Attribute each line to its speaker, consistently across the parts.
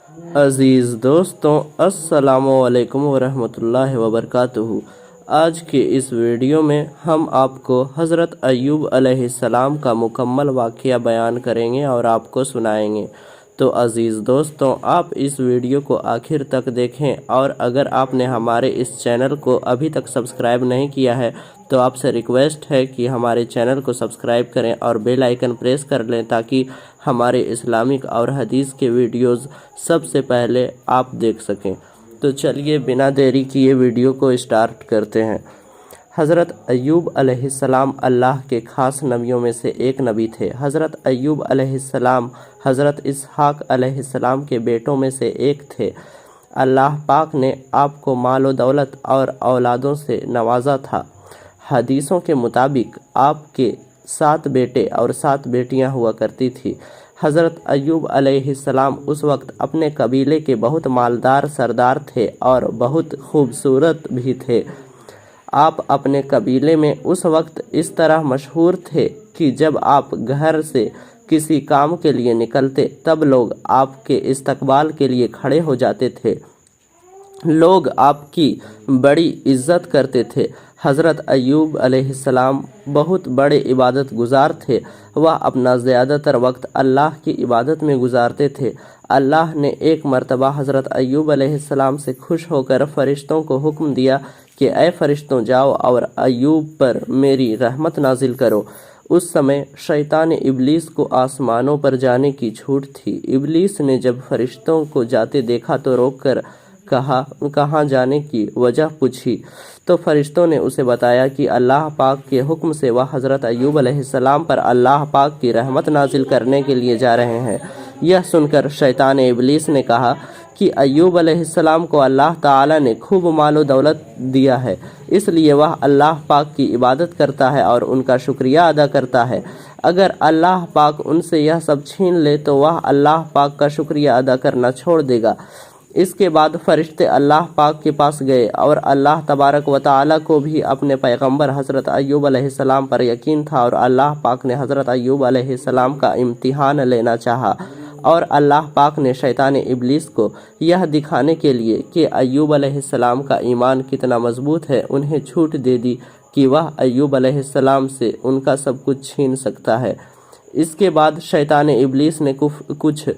Speaker 1: अज़ीज़ दोस्तों, अस्सलामुअलैकुम वरहमतुल्लाहि वबरकातुहू। आज के इस वीडियो में हम आपको हज़रत अय्यूब अलैहिस्सलाम का मुकम्मल वाक़या बयान करेंगे और आपको सुनाएंगे। तो अज़ीज़ दोस्तों, आप इस वीडियो को आखिर तक देखें, और अगर आपने हमारे इस चैनल को अभी तक सब्सक्राइब नहीं किया है तो आपसे रिक्वेस्ट है कि हमारे चैनल को सब्सक्राइब करें और बेल आइकन प्रेस कर लें, ताकि हमारे इस्लामिक और हदीस के वीडियोज़ सबसे पहले आप देख सकें। तो चलिए बिना देरी किए वीडियो को स्टार्ट करते हैं। हज़रत अय्यूब अलैहिस्सलाम अल्लाह के ख़ास नबियों में से एक नबी थे। हज़रत अय्यूब अलैहिस्सलाम हज़रत इसहाक़ अलैहिस्सलाम के बेटों में से एक थे। अल्लाह पाक ने आपको माल व दौलत और औलादों से नवाजा था। हदीसों के मुताबिक आपके 7 बेटे और 7 बेटियां हुआ करती थी। हज़रत अय्यूब अलैहिस्सलाम उस वक्त अपने कबीले के बहुत मालदार सरदार थे और बहुत खूबसूरत भी थे। आप अपने कबीले में उस वक्त इस तरह मशहूर थे कि जब आप घर से किसी काम के लिए निकलते तब लोग आपके इस्तकबाल के लिए खड़े हो जाते थे। लोग आपकी बड़ी इज्जत करते थे। हज़रत अय्यूब अलैहिस्सलाम बहुत बड़े इबादत गुजार थे। वह अपना ज़्यादातर वक्त अल्लाह की इबादत में गुजारते थे। अल्लाह ने एक मर्तबा हज़रत अय्यूब अलैहिस्सलाम से खुश होकर फ़रिश्तों को हुक्म दिया कि ऐ फ़रिश्तों, जाओ और अय्यूब पर मेरी रहमत नाजिल करो। उस समय शैतान इब्लीस को आसमानों पर जाने की छूट थी। इब्लीस ने जब फ़रिश्तों को जाते देखा तो रोककर कहाँ जाने की वजह पूछी, तो फ़रिश्तों ने उसे बताया कि अल्लाह पाक के हुक्म से वह हज़रत अय्यूब अलैहिस्सलाम पर अल्लाह पाक की रहमत नाजिल करने के लिए जा रहे हैं। यह सुनकर शैतान इब्लीस ने कहा कि अय्यूब अलैहिस्सलाम को अल्लाह ताला ने खूब माल व दौलत दिया है, इसलिए वह अल्लाह पाक की इबादत करता है और उनका शुक्रिया अदा करता है। अगर अल्लाह पाक उनसे यह सब छीन ले तो वह अल्लाह पाक का शुक्रिया अदा करना छोड़ देगा। इसके बाद फरिश्ते अल्लाह पाक के पास गए और अल्लाह तबारक व तआला को भी अपने पैगंबर हज़रत अय्यूब अलैहिस्सलाम पर यकीन था, और अल्लाह पाक ने हज़रत अय्यूब अलैहिस्सलाम का इम्तिहान लेना चाहा। और अल्लाह पाक ने शैतान इब्लीस को यह दिखाने के लिए कि अय्यूब अलैहिस्सलाम का ईमान कितना मजबूत है, उन्हें छूट दे दी कि वह अय्यूब अलैहिस्सलाम से उनका सब कुछ छीन सकता है। इसके बाद शैतान इब्लीस ने कुछ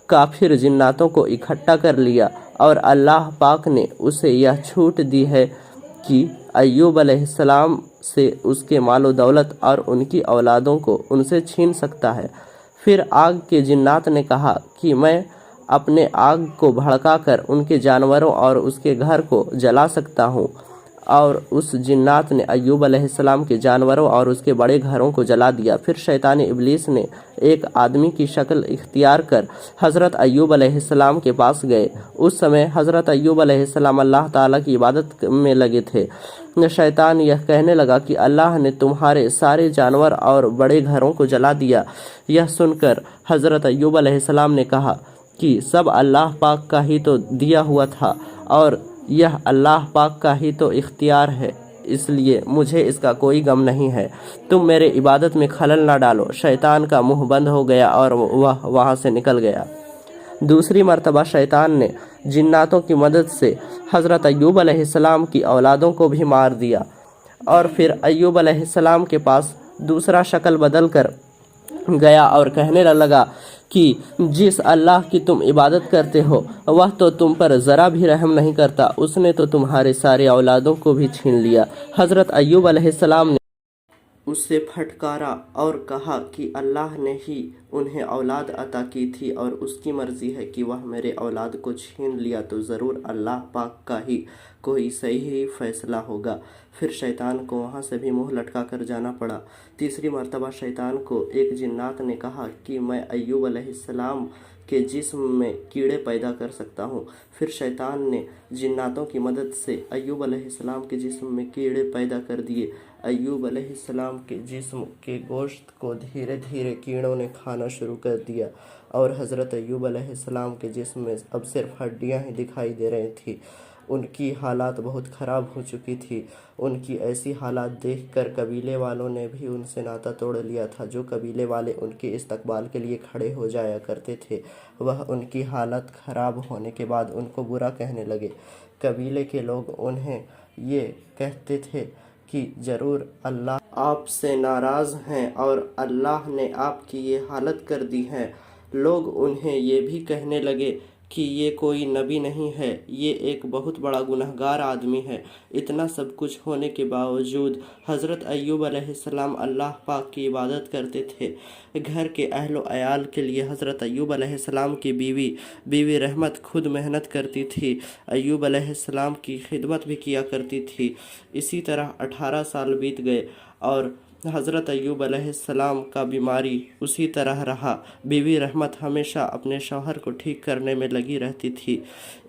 Speaker 1: काफिर जिन्नातों को इकट्ठा कर लिया और अल्लाह पाक ने उसे यह छूट दी है कि अय्यूब अलैहिस्सलाम से उसके मालो दौलत और उनकी औलादों को उनसे छीन सकता है। फिर आग के जिन्नात ने कहा कि मैं अपने आग को भड़काकर उनके जानवरों और उसके घर को जला सकता हूँ, और उस जिन्नात ने अय्यूब अलैहिस्सलाम के जानवरों और उसके बड़े घरों को जला दिया। फिर शैतान इब्लीस ने एक आदमी की शक्ल इख्तियार कर हज़रत अय्यूब अलैहिस्सलाम के पास गए। उस समय हज़रत अय्यूब अलैहिस्सलाम अल्लाह ताला की इबादत में लगे थे। शैतान यह कहने लगा कि अल्लाह ने तुम्हारे सारे जानवर और बड़े घरों को जला दिया। यह सुनकर हज़रत अय्यूब अलैहिस्सलाम ने कहा कि सब अल्लाह पाक का ही तो दिया हुआ था, और यह अल्लाह पाक का ही तो इख्तियार है, इसलिए मुझे इसका कोई गम नहीं है। तुम मेरे इबादत में खलल ना डालो। शैतान का मुंह बंद हो गया और वह वहाँ से निकल गया। दूसरी मर्तबा शैतान ने जिन्नातों की मदद से हज़रत अय्यूब अलैहिस्सलाम की औलादों को भी मार दिया, और फिर अय्यूब अलैहिस्सलाम के पास दूसरा शक्ल बदल कर गया और कहने लगा कि जिस अल्लाह की तुम इबादत करते हो वह तो तुम पर ज़रा भी रहम नहीं करता, उसने तो तुम्हारे सारे औलादों को भी छीन लिया। हज़रत अय्यूब अलैहिस्सलाम ने उससे फटकारा और कहा कि अल्लाह ने ही उन्हें औलाद अता की थी और उसकी मर्ज़ी है कि वह मेरे औलाद को छीन लिया तो ज़रूर अल्लाह पाक का ही कोई सही फ़ैसला होगा। फिर शैतान को वहाँ से भी मुंह लटका कर जाना पड़ा। तीसरी मर्तबा शैतान को एक जिन्नात ने कहा कि मैं अय्यूब अलैहिस्सलाम के जिस्म में कीड़े पैदा कर सकता हूँ। फिर शैतान ने जिन्नातों की मदद से अय्यूब अलैहिस्सलाम के जिस्म में कीड़े पैदा कर दिए। अय्यूब अलैहिस्सलाम के जिस्म के गोश्त को धीरे धीरे कीड़ों ने खाना शुरू कर दिया, और हज़रत अय्यूब अलैहिस्सलाम के जिस्म में अब सिर्फ हड्डियां ही दिखाई दे रही थी। ان کی حالات بہت خراب ہو چکی تھی۔ ان کی ایسی حالات دیکھ کر قبیلے والوں نے بھی ان سے ناطہ توڑ لیا تھا۔ جو قبیلے والے ان کے استقبال کے لیے کھڑے ہو جایا کرتے تھے، وہ ان کی حالت خراب ہونے کے بعد ان کو برا کہنے لگے۔ قبیلے کے لوگ انہیں یہ کہتے تھے کہ ضرور اللہ آپ سے ناراض ہیں اور اللہ نے آپ کی یہ حالت کر دی ہے۔ لوگ انہیں یہ بھی کہنے لگے کہ یہ کوئی نبی نہیں ہے، یہ ایک بہت بڑا گنہگار آدمی ہے۔ اتنا سب کچھ ہونے کے باوجود حضرت ایوب علیہ السلام اللہ پاک کی عبادت کرتے تھے۔ گھر کے اہل و عیال کے لیے حضرت ایوب علیہ السلام کی بیوی رحمت خود محنت کرتی تھی، ایوب علیہ السلام کی خدمت بھی کیا کرتی تھی۔ اسی طرح 18 سال بیت گئے اور حضرت ایوب علیہ السلام کا بیماری اسی طرح رہا۔ بیوی رحمت ہمیشہ اپنے شوہر کو ٹھیک کرنے میں لگی رہتی تھی۔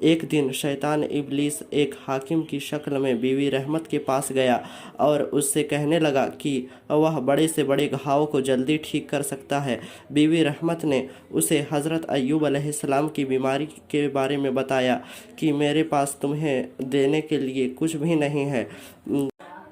Speaker 1: ایک دن شیطان ابلیس ایک حاکم کی شکل میں بیوی رحمت کے پاس گیا اور اس سے کہنے لگا کہ وہ بڑے سے بڑے گھاؤ کو جلدی ٹھیک کر سکتا ہے۔ بیوی رحمت نے اسے حضرت ایوب علیہ السلام کی بیماری کے بارے میں بتایا کہ میرے پاس تمہیں دینے کے لیے کچھ بھی نہیں ہے۔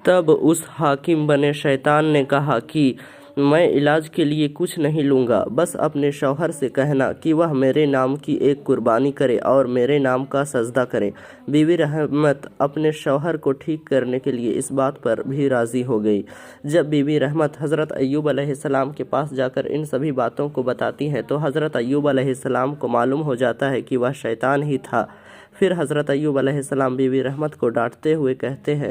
Speaker 1: تب اس حاکم بنے شیطان نے کہا کہ میں علاج کے لیے کچھ نہیں لوں گا، بس اپنے شوہر سے کہنا کہ وہ میرے نام کی ایک قربانی کرے اور میرے نام کا سجدہ کرے۔ بیوی رحمت اپنے شوہر کو ٹھیک کرنے کے لیے اس بات پر بھی راضی ہو گئی۔ جب بیوی رحمت حضرت ایوب علیہ السلام کے پاس جا کر ان سبھی باتوں کو بتاتی ہے تو حضرت ایوب علیہ السلام کو معلوم ہو جاتا ہے کہ وہ شیطان ہی تھا۔ پھر حضرت ایوب علیہ السلام بیوی رحمت کو ڈانٹتے ہوئے کہتے ہیں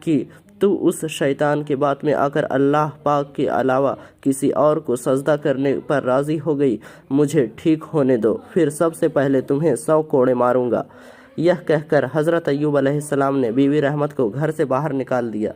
Speaker 1: کہ تو اس شیطان کے بات میں آ کر اللہ پاک کے علاوہ کسی اور کو سجدہ کرنے پر راضی ہو گئی۔ مجھے ٹھیک ہونے دو، پھر سب سے پہلے تمہیں 100 کوڑے ماروں گا۔ یہ کہہ کر حضرت ایوب علیہ السلام نے بیوی رحمت کو گھر سے باہر نکال دیا۔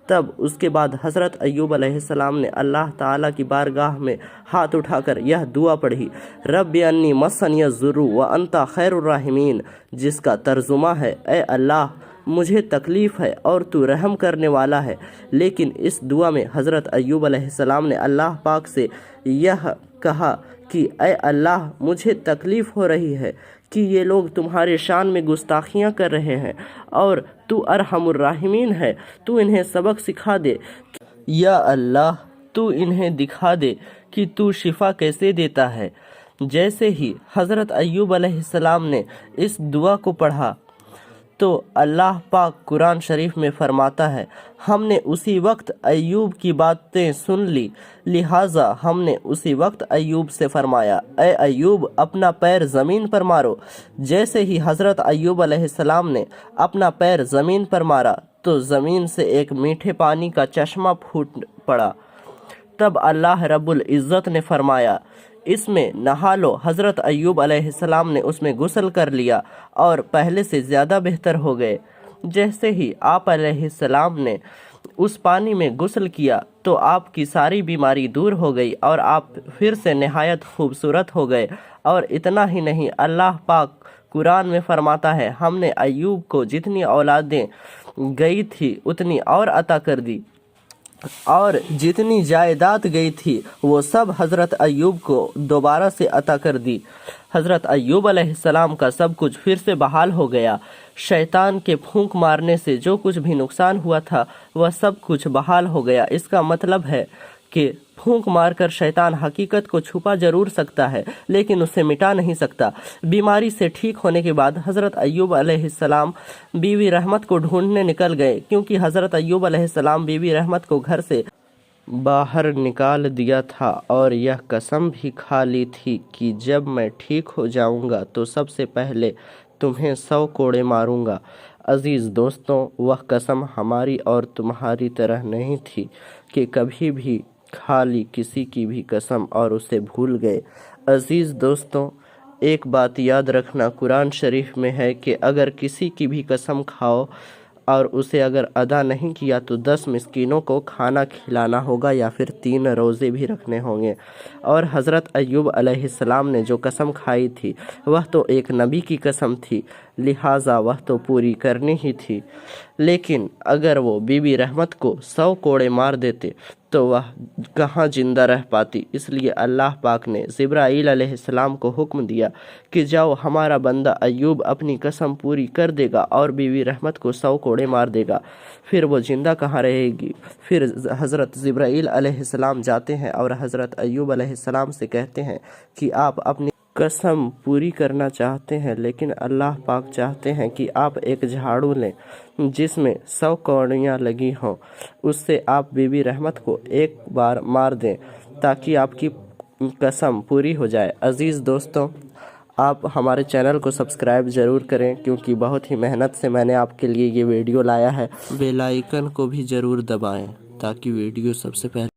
Speaker 1: تب اس کے بعد حضرت ایوب علیہ السلام نے اللہ تعالیٰ کی بارگاہ میں ہاتھ اٹھا کر یہ دعا پڑھی، رب انی مسنی الضر وانت خیر الراحمین، جس کا ترجمہ ہے اے اللہ مجھے تکلیف ہے اور تو رحم کرنے والا ہے۔ لیکن اس دعا میں حضرت ایوب علیہ السلام نے اللہ پاک سے یہ کہا کہ اے اللہ مجھے تکلیف ہو رہی ہے کہ یہ لوگ تمہارے شان میں گستاخیاں کر رہے ہیں اور تو ارحم الراحمین ہے، تو انہیں سبق سکھا دے۔ یا اللہ تو انہیں دکھا دے کہ تو شفا کیسے دیتا ہے۔ جیسے ہی حضرت ایوب علیہ السلام نے اس دعا کو پڑھا تو اللہ پاک قرآن شریف میں فرماتا ہے، ہم نے اسی وقت ایوب کی باتیں سن لی، لہٰذا ہم نے اسی وقت ایوب سے فرمایا اے ایوب اپنا پیر زمین پر مارو۔ جیسے ہی حضرت ایوب علیہ السلام نے اپنا پیر زمین پر مارا تو زمین سے ایک میٹھے پانی کا چشمہ پھوٹ پڑا۔ تب اللہ رب العزت نے فرمایا اس میں نہا لو۔ حضرت ایوب علیہ السلام نے اس میں غسل کر لیا اور پہلے سے زیادہ بہتر ہو گئے۔ جیسے ہی آپ علیہ السلام نے اس پانی میں غسل کیا تو آپ کی ساری بیماری دور ہو گئی اور آپ پھر سے نہایت خوبصورت ہو گئے۔ اور اتنا ہی نہیں، اللہ پاک قرآن میں فرماتا ہے ہم نے ایوب کو جتنی اولادیں گئی تھی اتنی اور عطا کر دی، اور جتنی جائیداد گئی تھی وہ سب حضرت ایوب کو دوبارہ سے عطا کر دی۔ حضرت ایوب علیہ السلام کا سب کچھ پھر سے بحال ہو گیا۔ شیطان کے پھونک مارنے سے جو کچھ بھی نقصان ہوا تھا وہ سب کچھ بحال ہو گیا۔ اس کا مطلب ہے کہ پھونک مار کر شیطان حقیقت کو چھپا ضرور سکتا ہے لیکن اسے مٹا نہیں سکتا۔ بیماری سے ٹھیک ہونے کے بعد حضرت ایوب علیہ السلام بیوی رحمت کو ڈھونڈنے نکل گئے، کیونکہ حضرت ایوب علیہ السلام بیوی رحمت کو گھر سے باہر نکال دیا تھا اور یہ قسم بھی کھا لی تھی کہ جب میں ٹھیک ہو جاؤں گا تو سب سے پہلے تمہیں 100 کوڑے ماروں گا۔ عزیز دوستوں، وہ قسم ہماری اور تمہاری طرح نہیں تھی کہ کبھی بھی کھا لی کسی کی بھی قسم اور اسے بھول گئے۔ عزیز دوستوں، ایک بات یاد رکھنا، قرآن شریف میں ہے کہ اگر کسی کی بھی قسم کھاؤ اور اسے اگر ادا نہیں کیا تو 10 مسکینوں کو کھانا کھلانا ہوگا یا پھر 3 روزے بھی رکھنے ہوں گے۔ اور حضرت ایوب علیہ السلام نے جو قسم کھائی تھی وہ تو ایک نبی کی قسم تھی، لہٰذا وہ تو پوری کرنی ہی تھی۔ लेकिन अगर वो बीबी रहमत को 100 कोड़े मार देते तो वह कहाँ जिंदा रह पाती। इसलिए अल्लाह पाक ने जिब्राईल अलैहिस्सलाम को हुक्म दिया कि जाओ, हमारा बंदा अय्यूब अपनी कसम पूरी कर देगा और बीबी रहमत को 100 कोड़े मार देगा, फिर वो जिंदा कहाँ रहेगी। फिर हज़रत जिब्राईल अलैहिस्सलाम जाते हैं और हज़रत अय्यूब अलैहिस्सलाम से कहते हैं कि आप अपनी कसम पूरी करना चाहते हैं, लेकिन अल्लाह पाक चाहते हैं कि आप एक झाड़ू लें जिसमें 100 कौड़ियाँ लगी हों, उससे आप बीबी रहमत को एक बार मार दें ताकि आपकी कसम पूरी हो जाए। अज़ीज़ दोस्तों, आप हमारे चैनल को सब्सक्राइब ज़रूर करें क्योंकि बहुत ही मेहनत से मैंने आपके लिए ये वीडियो लाया है। बेल आइकन को भी ज़रूर दबाएं ताकि वीडियो सबसे पहले